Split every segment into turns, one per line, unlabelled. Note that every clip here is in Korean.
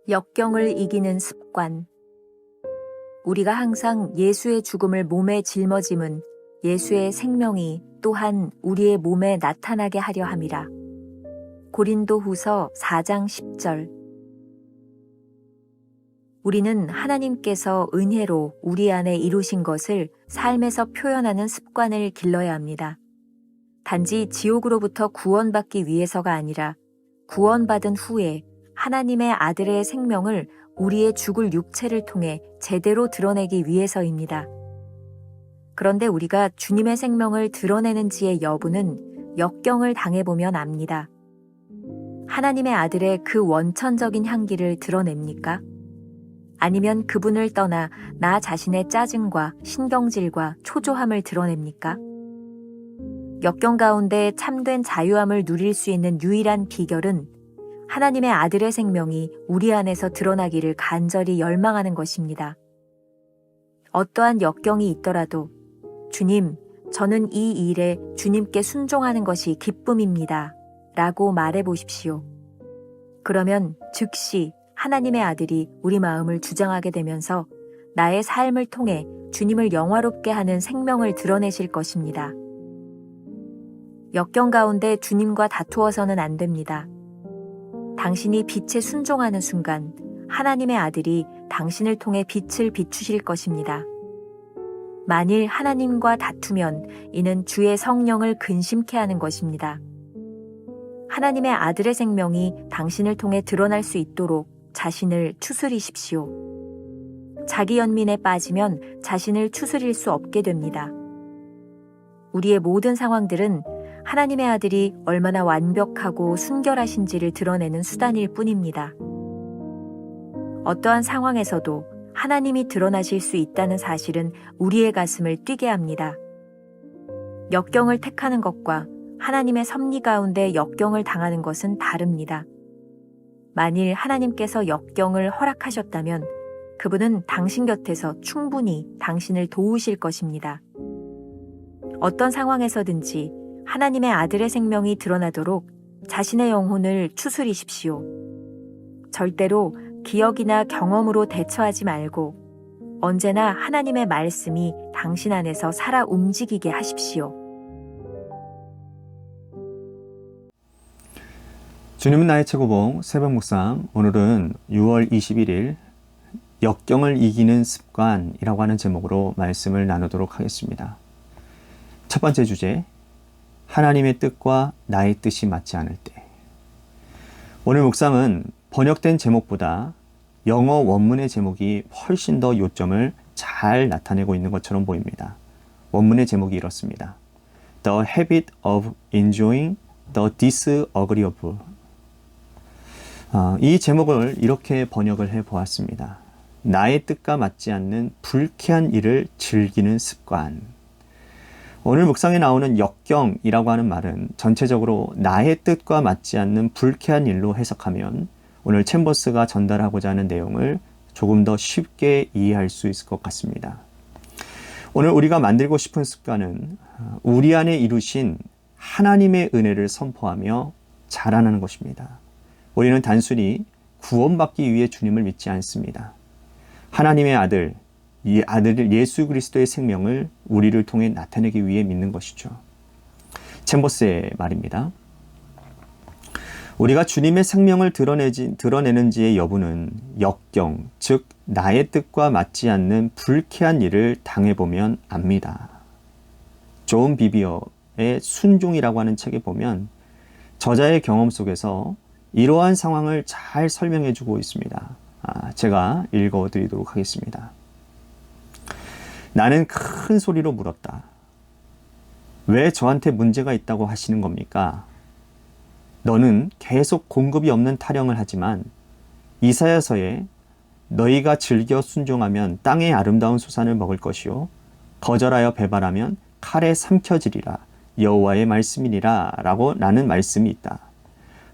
역경을 이기는 습관. 우리가 항상 예수의 죽음을 몸에 짊어짐은 예수의 생명이 또한 우리의 몸에 나타나게 하려 함이라. 고린도후서 4장 10절. 우리는 하나님께서 은혜로 우리 안에 이루신 것을 삶에서 표현하는 습관을 길러야 합니다. 단지 지옥으로부터 구원받기 위해서가 아니라 구원받은 후에 하나님의 아들의 생명을 우리의 죽을 육체를 통해 제대로 드러내기 위해서입니다. 그런데 우리가 주님의 생명을 드러내는지의 여부는 역경을 당해보면 압니다. 하나님의 아들의 그 원천적인 향기를 드러냅니까? 아니면 그분을 떠나 나 자신의 짜증과 신경질과 초조함을 드러냅니까? 역경 가운데 참된 자유함을 누릴 수 있는 유일한 비결은 하나님의 아들의 생명이 우리 안에서 드러나기를 간절히 열망하는 것입니다. 어떠한 역경이 있더라도 주님, 저는 이 일에 주님께 순종하는 것이 기쁨입니다. 라고 말해 보십시오. 그러면 즉시 하나님의 아들이 우리 마음을 주장하게 되면서 나의 삶을 통해 주님을 영화롭게 하는 생명을 드러내실 것입니다. 역경 가운데 주님과 다투어서는 안 됩니다. 당신이 빛에 순종하는 순간 하나님의 아들이 당신을 통해 빛을 비추실 것입니다. 만일 하나님과 다투면 이는 주의 성령을 근심케 하는 것입니다. 하나님의 아들의 생명이 당신을 통해 드러날 수 있도록 자신을 추스리십시오. 자기 연민에 빠지면 자신을 추스릴 수 없게 됩니다. 우리의 모든 상황들은 하나님의 아들이 얼마나 완벽하고 순결하신지를 드러내는 수단일 뿐입니다. 어떠한 상황에서도 하나님이 드러나실 수 있다는 사실은 우리의 가슴을 뛰게 합니다. 역경을 택하는 것과 하나님의 섭리 가운데 역경을 당하는 것은 다릅니다. 만일 하나님께서 역경을 허락하셨다면 그분은 당신 곁에서 충분히 당신을 도우실 것입니다. 어떤 상황에서든지 하나님의 아들의 생명이 드러나도록 자신의 영혼을 추스리십시오. 절대로 기억이나 경험으로 대처하지 말고 언제나 하나님의 말씀이 당신 안에서 살아 움직이게 하십시오.
주님은 나의 최고봉 새벽 묵상, 오늘은 6월 21일 역경을 이기는 습관이라고 하는 제목으로 말씀을 나누도록 하겠습니다. 첫 번째 주제, 하나님의 뜻과 나의 뜻이 맞지 않을 때. 오늘 묵상은 번역된 제목보다 영어 원문의 제목이 훨씬 더 요점을 잘 나타내고 있는 것처럼 보입니다. 원문의 제목이 이렇습니다. The habit of enjoying the disagreeable. 이 제목을 이렇게 번역을 해 보았습니다. 나의 뜻과 맞지 않는 불쾌한 일을 즐기는 습관. 오늘 묵상에 나오는 역경이라고 하는 말은 전체적으로 나의 뜻과 맞지 않는 불쾌한 일로 해석하면 오늘 챔버스가 전달하고자 하는 내용을 조금 더 쉽게 이해할 수 있을 것 같습니다. 오늘 우리가 만들고 싶은 습관은 우리 안에 이루신 하나님의 은혜를 선포하며 자라나는 것입니다. 우리는 단순히 구원받기 위해 주님을 믿지 않습니다. 하나님의 아들, 이 아들 예수 그리스도의 생명을 우리를 통해 나타내기 위해 믿는 것이죠. 챔버스의 말입니다. 우리가 주님의 생명을 드러내는지의 여부는 역경, 즉 나의 뜻과 맞지 않는 불쾌한 일을 당해보면 압니다. 존 비비어의 순종이라고 하는 책에 보면 저자의 경험 속에서 이러한 상황을 잘 설명해 주고 있습니다. 제가 읽어드리도록 하겠습니다. 나는 큰 소리로 물었다. 왜 저한테 문제가 있다고 하시는 겁니까? 너는 계속 공급이 없는 타령을 하지만 이사야서에 너희가 즐겨 순종하면 땅의 아름다운 소산을 먹을 것이요 거절하여 배발하면 칼에 삼켜지리라 여호와의 말씀이니라 라고 라는 말씀이 있다.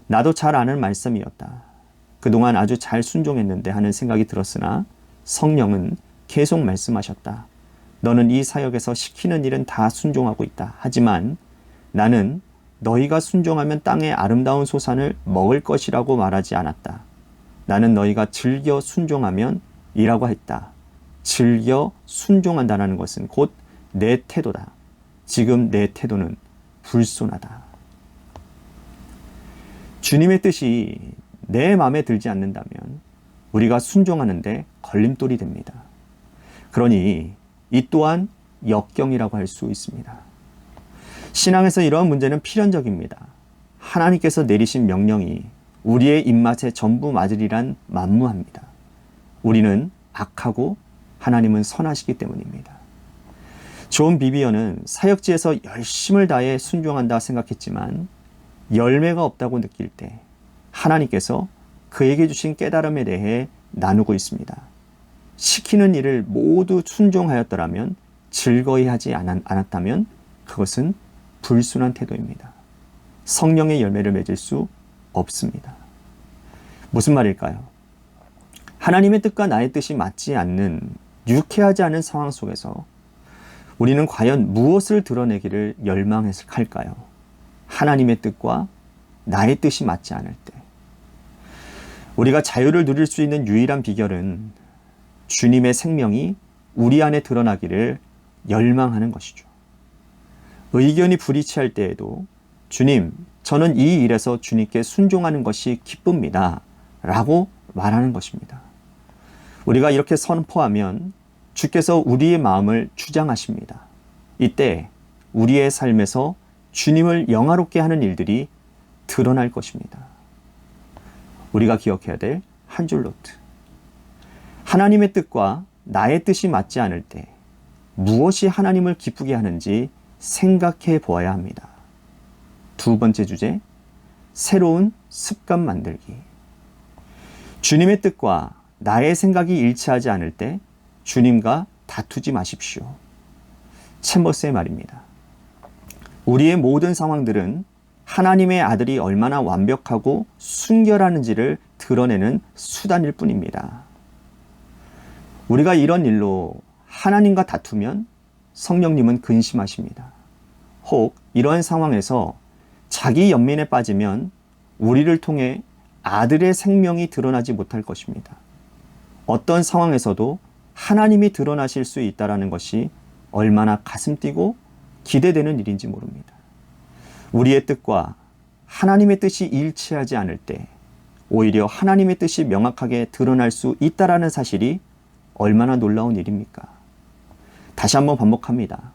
나도 잘 아는 말씀이었다. 그동안 아주 잘 순종했는데 하는 생각이 들었으나 성령은 계속 말씀하셨다. 너는 이 사역에서 시키는 일은 다 순종하고 있다. 하지만 나는 너희가 순종하면 땅의 아름다운 소산을 먹을 것이라고 말하지 않았다. 나는 너희가 즐겨 순종하면 이라고 했다. 즐겨 순종한다는 것은 곧 내 태도다. 지금 내 태도는 불순하다. 주님의 뜻이 내 마음에 들지 않는다면 우리가 순종하는데 걸림돌이 됩니다. 그러니 이 또한 역경이라고 할 수 있습니다. 신앙에서 이러한 문제는 필연적입니다. 하나님께서 내리신 명령이 우리의 입맛에 전부 맞으리란 만무합니다. 우리는 악하고 하나님은 선하시기 때문입니다. 존 비비어는 사역지에서 열심을 다해 순종한다 생각했지만 열매가 없다고 느낄 때 하나님께서 그에게 주신 깨달음에 대해 나누고 있습니다. 시키는 일을 모두 순종하였더라면, 즐거이 하지 않았다면 그것은 불순한 태도입니다. 성령의 열매를 맺을 수 없습니다. 무슨 말일까요? 하나님의 뜻과 나의 뜻이 맞지 않는, 유쾌하지 않은 상황 속에서 우리는 과연 무엇을 드러내기를 열망할까요? 하나님의 뜻과 나의 뜻이 맞지 않을 때. 우리가 자유를 누릴 수 있는 유일한 비결은 주님의 생명이 우리 안에 드러나기를 열망하는 것이죠. 의견이 불이치할 때에도 주님, 저는 이 일에서 주님께 순종하는 것이 기쁩니다. 라고 말하는 것입니다. 우리가 이렇게 선포하면 주께서 우리의 마음을 주장하십니다. 이때 우리의 삶에서 주님을 영화롭게 하는 일들이 드러날 것입니다. 우리가 기억해야 될 한 줄 노트. 하나님의 뜻과 나의 뜻이 맞지 않을 때 무엇이 하나님을 기쁘게 하는지 생각해 보아야 합니다. 두 번째 주제, 새로운 습관 만들기. 주님의 뜻과 나의 생각이 일치하지 않을 때 주님과 다투지 마십시오. 챔버스의 말입니다. 우리의 모든 상황들은 하나님의 아들이 얼마나 완벽하고 순결하는지를 드러내는 수단일 뿐입니다. 우리가 이런 일로 하나님과 다투면 성령님은 근심하십니다. 혹 이러한 상황에서 자기 연민에 빠지면 우리를 통해 아들의 생명이 드러나지 못할 것입니다. 어떤 상황에서도 하나님이 드러나실 수 있다는 것이 얼마나 가슴 뛰고 기대되는 일인지 모릅니다. 우리의 뜻과 하나님의 뜻이 일치하지 않을 때 오히려 하나님의 뜻이 명확하게 드러날 수 있다는 사실이 얼마나 놀라운 일입니까? 다시 한번 반복합니다.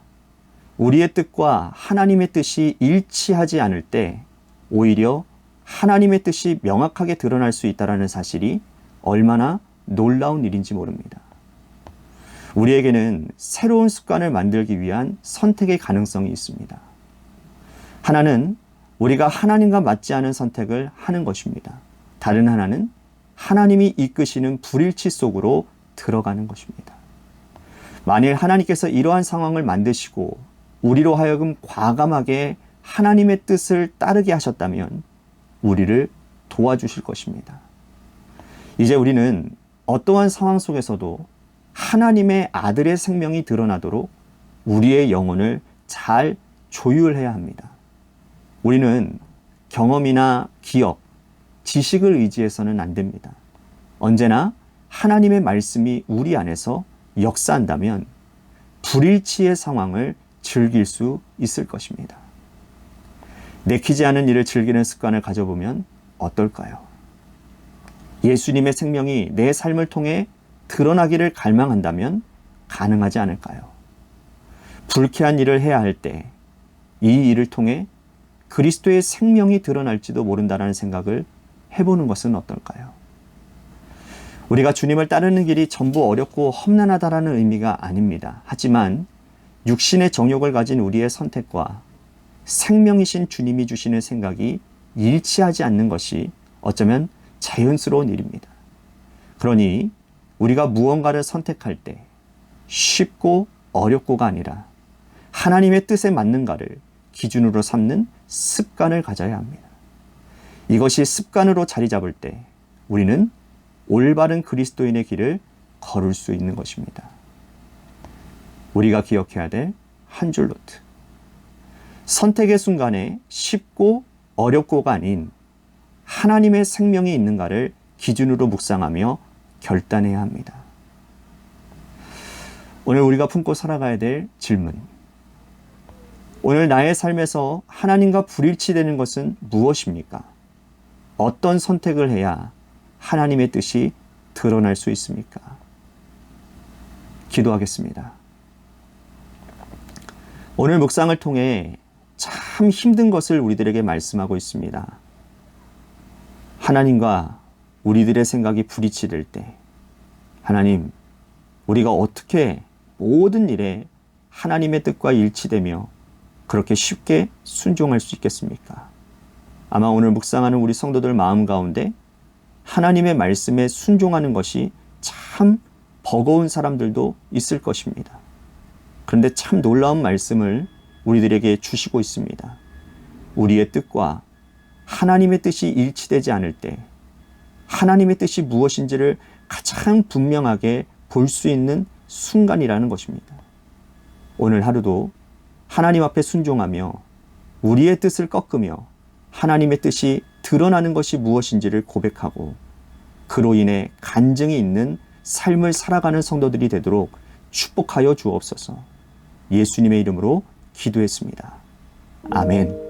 우리의 뜻과 하나님의 뜻이 일치하지 않을 때 오히려 하나님의 뜻이 명확하게 드러날 수 있다는 사실이 얼마나 놀라운 일인지 모릅니다. 우리에게는 새로운 습관을 만들기 위한 선택의 가능성이 있습니다. 하나는 우리가 하나님과 맞지 않은 선택을 하는 것입니다. 다른 하나는 하나님이 이끄시는 불일치 속으로 들어가는 것입니다. 만일 하나님께서 이러한 상황을 만드시고 우리로 하여금 과감하게 하나님의 뜻을 따르게 하셨다면 우리를 도와주실 것입니다. 이제 우리는 어떠한 상황 속에서도 하나님의 아들의 생명이 드러나도록 우리의 영혼을 잘 조율해야 합니다. 우리는 경험이나 기억, 지식을 의지해서는 안 됩니다. 언제나 하나님의 말씀이 우리 안에서 역사한다면 불일치의 상황을 즐길 수 있을 것입니다. 내키지 않은 일을 즐기는 습관을 가져보면 어떨까요? 예수님의 생명이 내 삶을 통해 드러나기를 갈망한다면 가능하지 않을까요? 불쾌한 일을 해야 할 때 이 일을 통해 그리스도의 생명이 드러날지도 모른다는 생각을 해보는 것은 어떨까요? 우리가 주님을 따르는 길이 전부 어렵고 험난하다라는 의미가 아닙니다. 하지만 육신의 정욕을 가진 우리의 선택과 생명이신 주님이 주시는 생각이 일치하지 않는 것이 어쩌면 자연스러운 일입니다. 그러니 우리가 무언가를 선택할 때 쉽고 어렵고가 아니라 하나님의 뜻에 맞는가를 기준으로 삼는 습관을 가져야 합니다. 이것이 습관으로 자리 잡을 때 우리는 올바른 그리스도인의 길을 걸을 수 있는 것입니다. 우리가 기억해야 될 한 줄 노트. 선택의 순간에 쉽고 어렵고가 아닌 하나님의 생명이 있는가를 기준으로 묵상하며 결단해야 합니다. 오늘 우리가 품고 살아가야 될 질문. 오늘 나의 삶에서 하나님과 불일치되는 것은 무엇입니까? 어떤 선택을 해야 하나님의 뜻이 드러날 수 있습니까? 기도하겠습니다. 오늘 묵상을 통해 참 힘든 것을 우리들에게 말씀하고 있습니다. 하나님과 우리들의 생각이 불이치될 때, 하나님, 우리가 어떻게 모든 일에 하나님의 뜻과 일치되며 그렇게 쉽게 순종할 수 있겠습니까? 아마 오늘 묵상하는 우리 성도들 마음 가운데 하나님의 말씀에 순종하는 것이 참 버거운 사람들도 있을 것입니다. 그런데 참 놀라운 말씀을 우리들에게 주시고 있습니다. 우리의 뜻과 하나님의 뜻이 일치되지 않을 때 하나님의 뜻이 무엇인지를 가장 분명하게 볼 수 있는 순간이라는 것입니다. 오늘 하루도 하나님 앞에 순종하며 우리의 뜻을 꺾으며 하나님의 뜻이 드러나는 것이 무엇인지를 고백하고 그로 인해 간증이 있는 삶을 살아가는 성도들이 되도록 축복하여 주옵소서. 예수님의 이름으로 기도했습니다. 아멘.